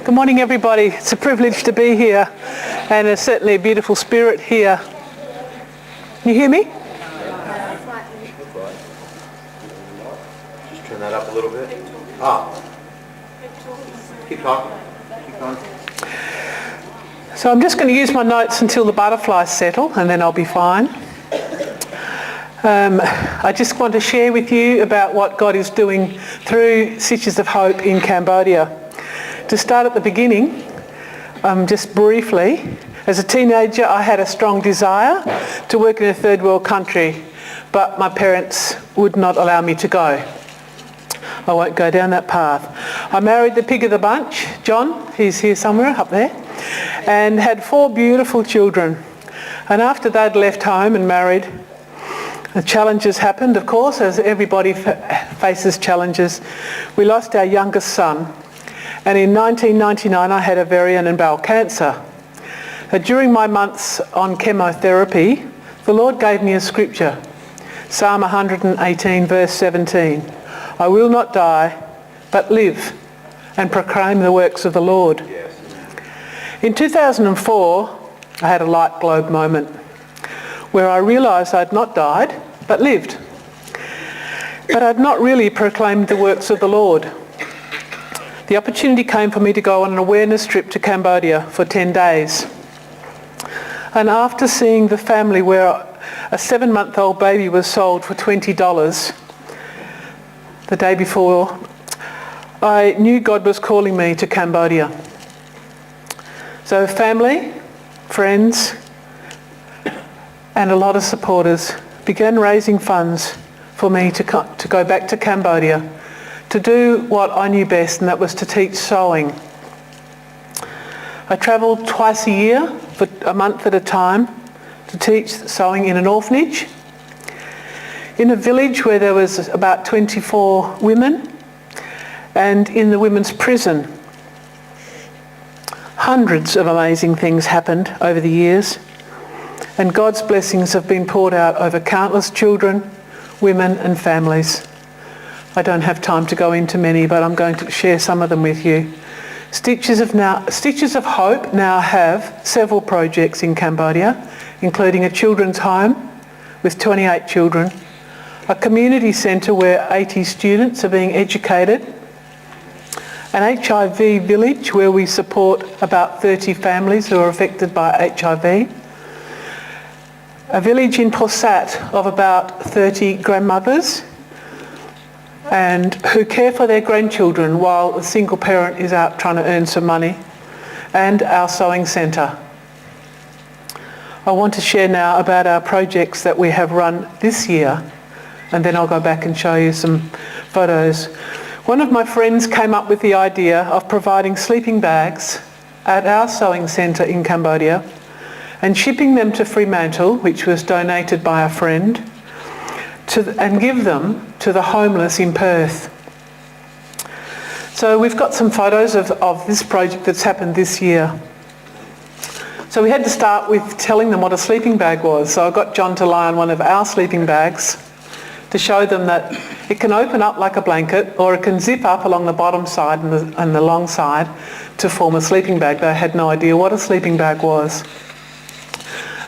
Good morning, everybody. It's a privilege to be here, and there's certainly a beautiful spirit here. Can you hear me? Just turn that up a little bit. Keep talking. Keep going. So I'm just going to use my notes until the butterflies settle, and then I'll be fine. I just want to share with you about what God is doing through Stitches of Hope in Cambodia. To start at the beginning, just briefly, as a teenager I had a strong desire to work in a third world country, but my parents would not allow me to go. I won't go down that path. I married the pig of the bunch, John, he's here somewhere up there, and had 4 beautiful children. And after they'd left home and married, the challenges happened, of course, as everybody faces challenges. We lost our youngest son. And in 1999 I had ovarian and bowel cancer. During my months on chemotherapy, the Lord gave me a scripture, Psalm 118 verse 17. I will not die, but live and proclaim the works of the Lord. Yes. In 2004, I had a light bulb moment where I realised I'd not died, but lived. But I'd not really proclaimed the works of the Lord. The opportunity came for me to go on an awareness trip to Cambodia for 10 days. And after seeing the family where a 7-month-old baby was sold for $20 the day before, I knew God was calling me to Cambodia. So family, friends, and a lot of supporters began raising funds for me to go back to Cambodia to do what I knew best, and that was to teach sewing. I travelled twice a year for a month at a time to teach sewing in an orphanage, in a village where there was about 24 women, and in the women's prison. Hundreds of amazing things happened over the years, and God's blessings have been poured out over countless children, women and families. I don't have time to go into many, but I'm going to share some of them with you. Stitches of Hope now have several projects in Cambodia, including a children's home with 28 children, a community centre where 80 students are being educated, an HIV village where we support about 30 families who are affected by HIV, a village in Posat of about 30 grandmothers and who care for their grandchildren while a single parent is out trying to earn some money, and our sewing centre. I want to share now about our projects that we have run this year, and then I'll go back and show you some photos. One of my friends came up with the idea of providing sleeping bags at our sewing centre in Cambodia and shipping them to Fremantle, which was donated by a friend, and give them to the homeless in Perth. So we've got some photos of this project that's happened this year. So we had to start with telling them what a sleeping bag was. So I got John to lie on one of our sleeping bags to show them that it can open up like a blanket, or it can zip up along the bottom side and the long side to form a sleeping bag. They had no idea what a sleeping bag was.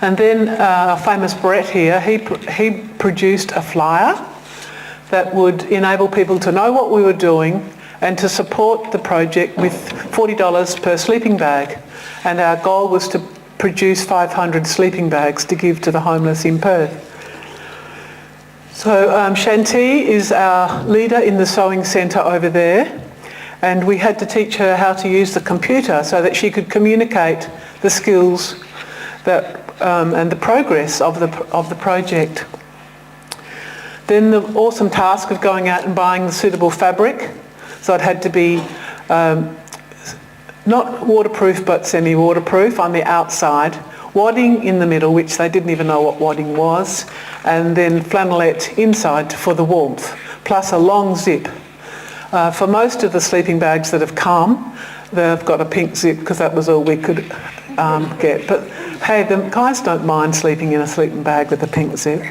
And then our famous Brett here, he produced a flyer that would enable people to know what we were doing and to support the project with $40 per sleeping bag. And our goal was to produce 500 sleeping bags to give to the homeless in Perth. So Shanti is our leader in the sewing centre over there, and we had to teach her how to use the computer so that she could communicate the skills and the progress of the project. Then the awesome task of going out and buying the suitable fabric. So it had to be not waterproof but semi-waterproof on the outside, wadding in the middle, which they didn't even know what wadding was, and then flannelette inside for the warmth, plus a long zip. For most of the sleeping bags that have come, they've got a pink zip because that was all we could get. But hey, the guys don't mind sleeping in a sleeping bag with a pink zip.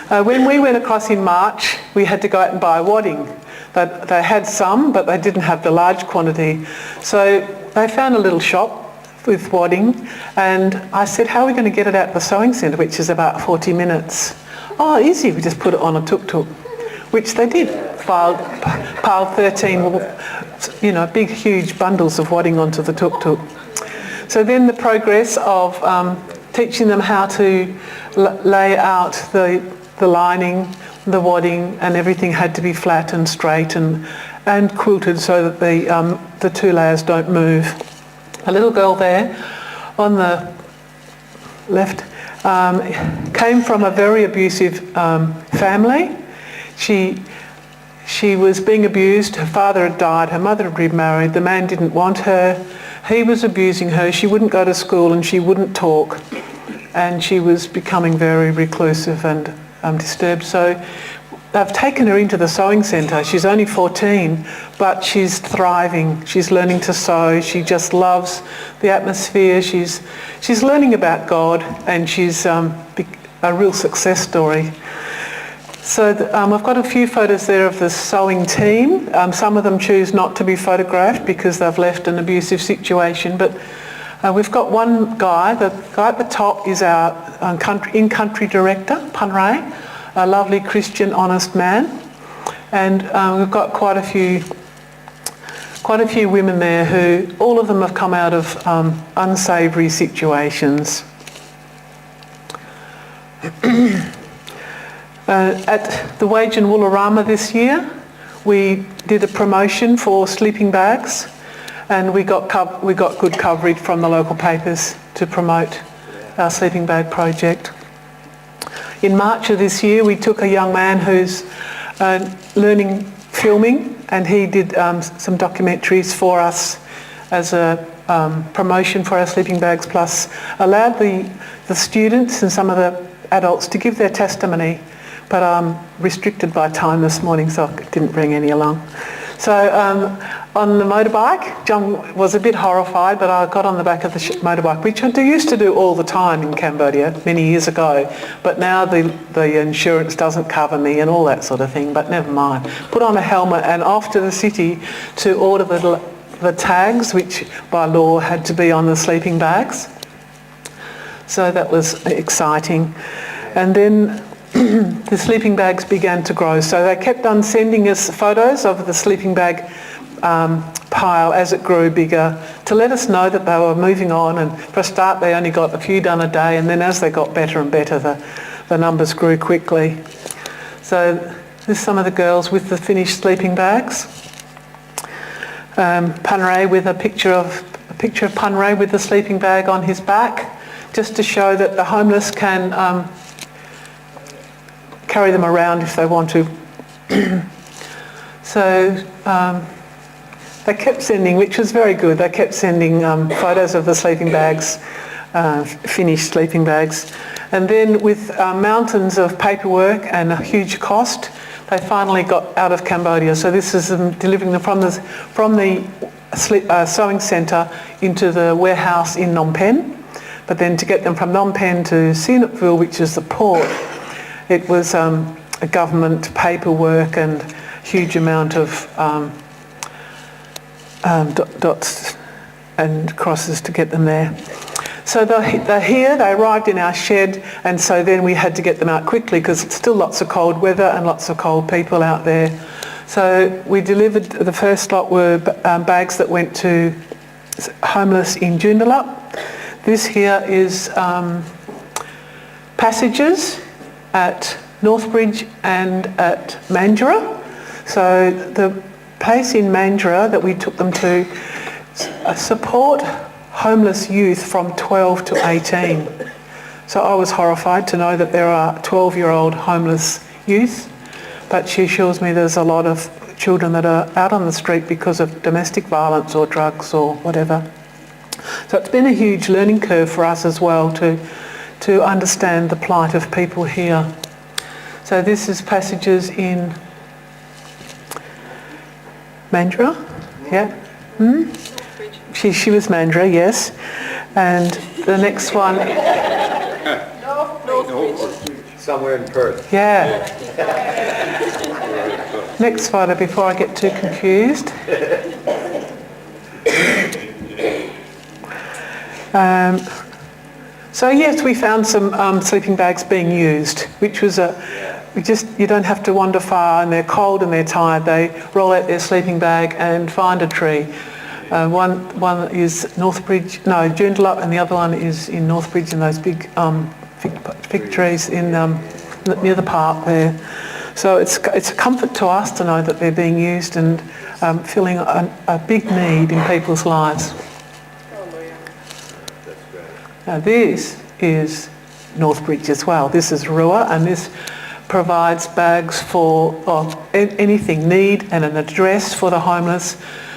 When we went across in March, we had to go out and buy wadding. They had some, but they didn't have the large quantity. So they found a little shop with wadding, and I said, how are we going to get it out the sewing centre, which is about 40 minutes? Oh, easy, we just put it on a tuk-tuk, which they did. Piled 13, big, huge bundles of wadding onto the tuk-tuk. So then the progress of teaching them how to lay out the lining, the wadding, and everything had to be flat and straight and quilted so that the two layers don't move. A little girl there on the left came from a very abusive family. She was being abused. Her father had died. Her mother had remarried. The man didn't want her. He was abusing her. She wouldn't go to school and she wouldn't talk. And she was becoming very reclusive and disturbed. So they've taken her into the sewing centre. She's only 14, but she's thriving. She's learning to sew. She just loves the atmosphere. She's learning about God, and she's a real success story. So I've got a few photos there of the sewing team. Some of them choose not to be photographed because they've left an abusive situation, but we've got one guy. The guy at the top is our in-country director, Panray, a lovely Christian, honest man, and we've got quite a few women there who, all of them have come out of unsavoury situations. At the Wage and Woolarama this year, we did a promotion for sleeping bags, and we got good coverage from the local papers to promote our sleeping bag project. In March of this year, we took a young man who's learning filming, and he did some documentaries for us as a promotion for our sleeping bags, plus allowed the students and some of the adults to give their testimony, but I'm restricted by time this morning, so I didn't bring any along. So on the motorbike, John was a bit horrified, but I got on the back of the motorbike, which I used to do all the time in Cambodia many years ago, but now the insurance doesn't cover me and all that sort of thing, but never mind. Put on a helmet and off to the city to order the tags, which by law had to be on the sleeping bags. So that was exciting. And then the sleeping bags began to grow. So they kept on sending us photos of the sleeping bag pile as it grew bigger to let us know that they were moving on. And for a start, they only got a few done a day. And then as they got better and better, the numbers grew quickly. So there's some of the girls with the finished sleeping bags. Panray with a picture of Panray with the sleeping bag on his back, just to show that the homeless can carry them around if they want to. So they kept sending, which was very good, they kept sending photos of the sleeping bags, finished sleeping bags. And then with mountains of paperwork and a huge cost, they finally got out of Cambodia. So this is delivering them from the sewing centre into the warehouse in Phnom Penh. But then to get them from Phnom Penh to Sihanoukville, which is the port, it was a government paperwork and huge amount of dots and crosses to get them there. So they're here, they arrived in our shed, and so then we had to get them out quickly because it's still lots of cold weather and lots of cold people out there. So we delivered, the first lot were bags that went to homeless in Joondalup. This here is passages at Northbridge and at Mandurah. So the place in Mandurah that we took them to support homeless youth from 12 to 18. So I was horrified to know that there are 12-year-old homeless youth, but she assures me there's a lot of children that are out on the street because of domestic violence or drugs or whatever. So it's been a huge learning curve for us as well to understand the plight of people here. So this is passages in Mandurah, yeah? She was Mandurah, yes. And the next one... Somewhere in Perth. Yeah. Next photo before I get too confused. So yes, we found some sleeping bags being used, which was you don't have to wander far, and they're cold and they're tired. They roll out their sleeping bag and find a tree. One is Joondalup, and the other one is in Northbridge, in those big fig trees in near the park there. So it's a comfort to us to know that they're being used and filling a big need in people's lives. Now this is Northbridge as well. This is Rua, and this provides bags for anything, need and an address for the homeless,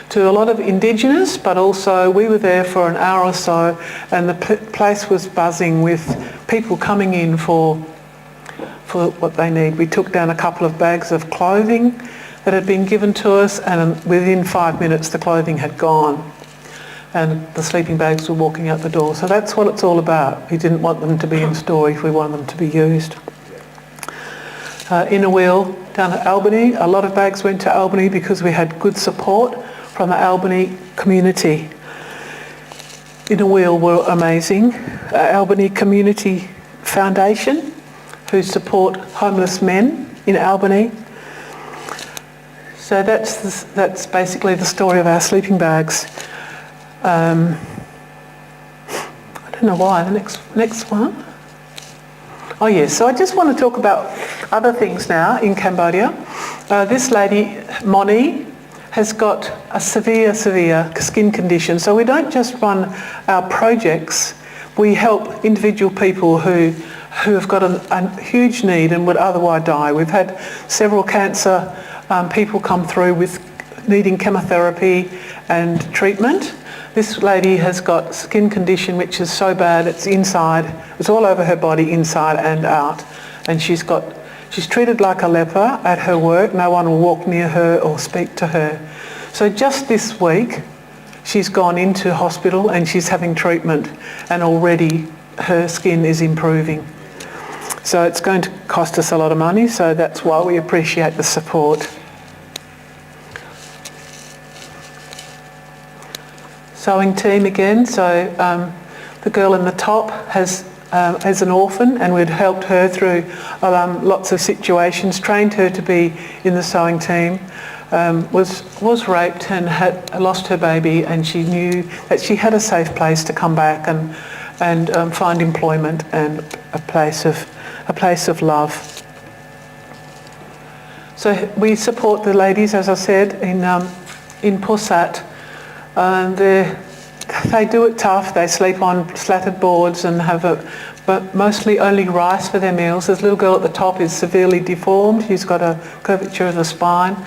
to a lot of Indigenous, but also we were there for an hour or so, and the place was buzzing with people coming in for what they need. We took down a couple of bags of clothing that had been given to us, and within 5 minutes the clothing had gone and the sleeping bags were walking out the door. So that's what it's all about. We didn't want them to be in storage, we want them to be used. In a wheel down at Albany, a lot of bags went to Albany because we had good support from the Albany community. In a wheel were amazing. Albany Community Foundation, who support homeless men in Albany. So that's basically the story of our sleeping bags. I don't know why. The next one. Oh yes, so I just want to talk about other things now in Cambodia. This lady, Moni, has got a severe skin condition. So we don't just run our projects, we help individual people who have got a huge need and would otherwise die. We've had several cancer people come through with needing chemotherapy and treatment. This lady has got skin condition which is so bad it's all over her body, inside and out. And she's treated like a leper at her work. No one will walk near her or speak to her. So just this week she's gone into hospital and she's having treatment, and already her skin is improving. So it's going to cost us a lot of money, so that's why we appreciate the support. Sewing team again, so the girl in the top has an orphan, and we'd helped her through lots of situations, trained her to be in the sewing team, was raped and had lost her baby, and she knew that she had a safe place to come back and find employment and a place of love. So we support the ladies, as I said, in Pusat. They do it tough. They sleep on slatted boards and but mostly only rice for their meals. This little girl at the top is severely deformed. She's got a curvature of the spine,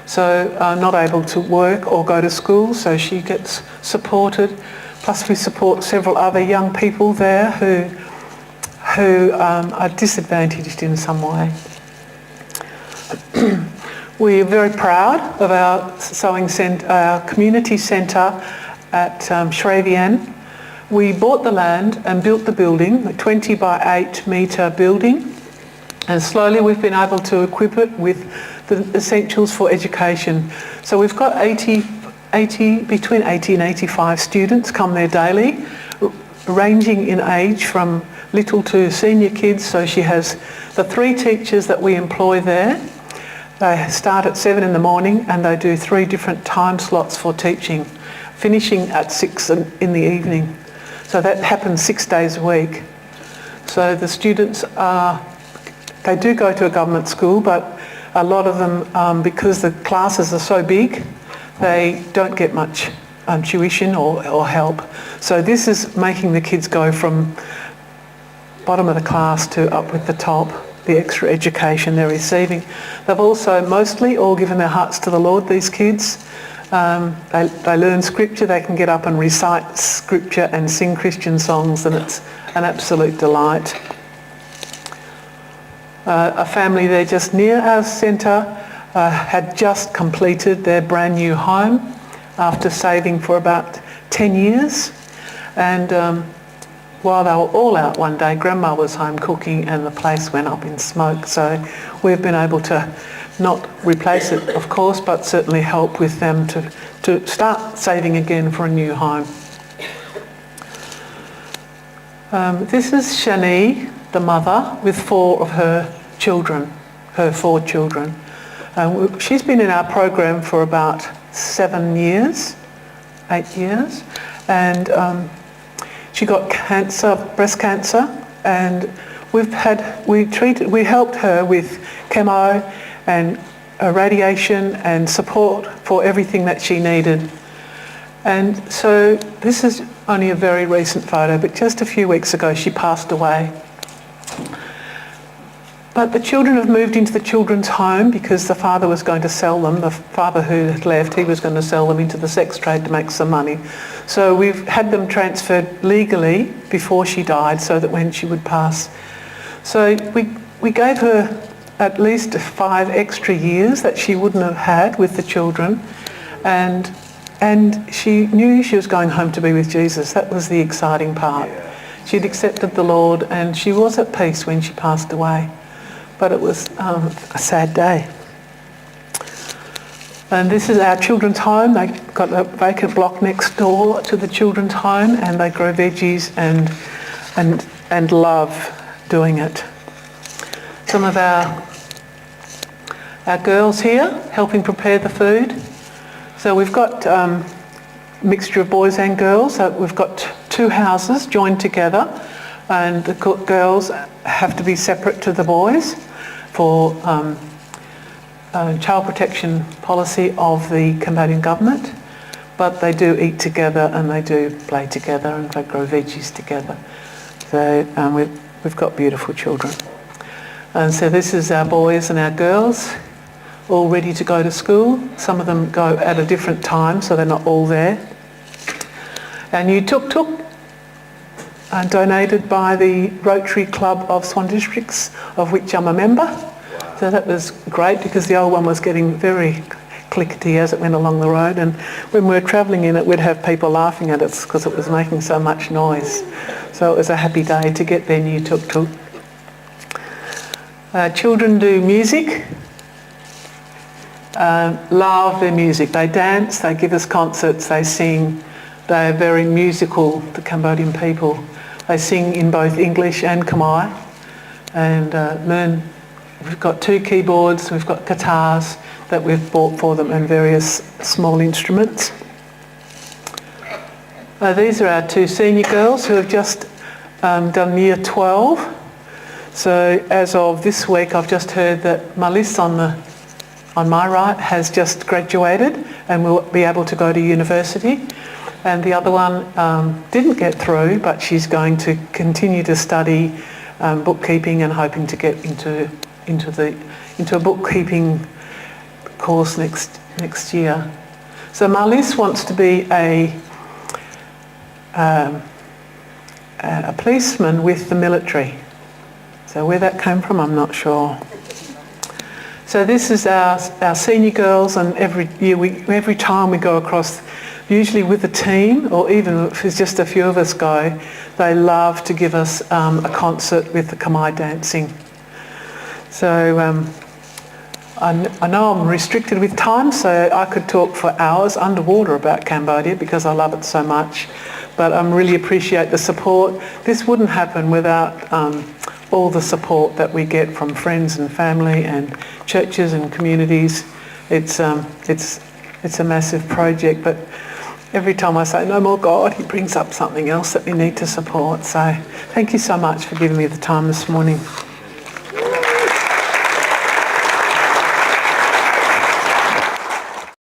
so not able to work or go to school, so she gets supported. Plus we support several other young people there who are disadvantaged in some way. We are very proud of our sewing centre, our community centre at Shravian. We bought the land and built the building, a 20 by 8 metre building, and slowly we've been able to equip it with the essentials for education. So we've got between 80 and 85 students come there daily, ranging in age from little to senior kids. So she has the 3 teachers that we employ there. They start at 7 in the morning and they do 3 different time slots for teaching, finishing at 6 in the evening. So that happens 6 days a week. So the students they do go to a government school, but a lot of them, because the classes are so big, they don't get much tuition or help. So this is making the kids go from bottom of the class to up with the top, the extra education they're receiving. They've also mostly all given their hearts to the Lord, these kids. They learn scripture, they can get up and recite scripture and sing Christian songs, and it's an absolute delight. A family there just near our centre had just completed their brand new home after saving for about 10 years, and while they were all out one day, Grandma was home cooking and the place went up in smoke. So we've been able to not replace it, of course, but certainly help with them to start saving again for a new home. This is Shani, the mother, with 4 of her children, her 4 children. She's been in our program for about 7 years, 8 years, and she got cancer, breast cancer, and we helped her with chemo and radiation and support for everything that she needed. And so this is only a very recent photo, but just a few weeks ago she passed away. But the children have moved into the children's home because the father was going to sell them. The father who had left, he was going to sell them into the sex trade to make some money. So we've had them transferred legally before she died so that when she would pass. So we gave her at least 5 extra years that she wouldn't have had with the children. And she knew she was going home to be with Jesus. That was the exciting part. She'd accepted the Lord and she was at peace when she passed away. But it was a sad day. And this is our children's home. They got a vacant block next door to the children's home, and they grow veggies and love doing it. Some of our girls here helping prepare the food. So we've got a mixture of boys and girls. So we've got 2 houses joined together, and the girls have to be separate to the boys for child protection policy of the Cambodian government. But they do eat together and they do play together and they grow veggies together. So we've got beautiful children. And so this is our boys and our girls, all ready to go to school. Some of them go at a different time, so they're not all there. Our new tuk-tuk, donated by the Rotary Club of Swan Districts, of which I'm a member. So that was great because the old one was getting very clickety as it went along the road, and when we were travelling in it we'd have people laughing at us because it was making so much noise. So it was a happy day to get their new tuk-tuk. Children do music. Love their music. They dance, they give us concerts, they sing. They are very musical, the Cambodian people. They sing in both English and Khmer and learn. We've got 2 keyboards, we've got guitars that we've bought for them and various small instruments. These are our 2 senior girls who have just done year 12. So as of this week I've just heard that Malis on my right has just graduated and will be able to go to university. And the other one didn't get through, but she's going to continue to study bookkeeping and hoping to get into a bookkeeping course next year. So Marlies wants to be a policeman with the military. So where that came from, I'm not sure. So this is our senior girls, and every time we go across, usually with a team, or even if it's just a few of us go, they love to give us a concert with the Khmer dancing. So I know I'm restricted with time, so I could talk for hours underwater about Cambodia because I love it so much. But I really appreciate the support. This wouldn't happen without all the support that we get from friends and family and churches and communities. It's a massive project, but every time I say no more God, he brings up something else that we need to support. So thank you so much for giving me the time this morning.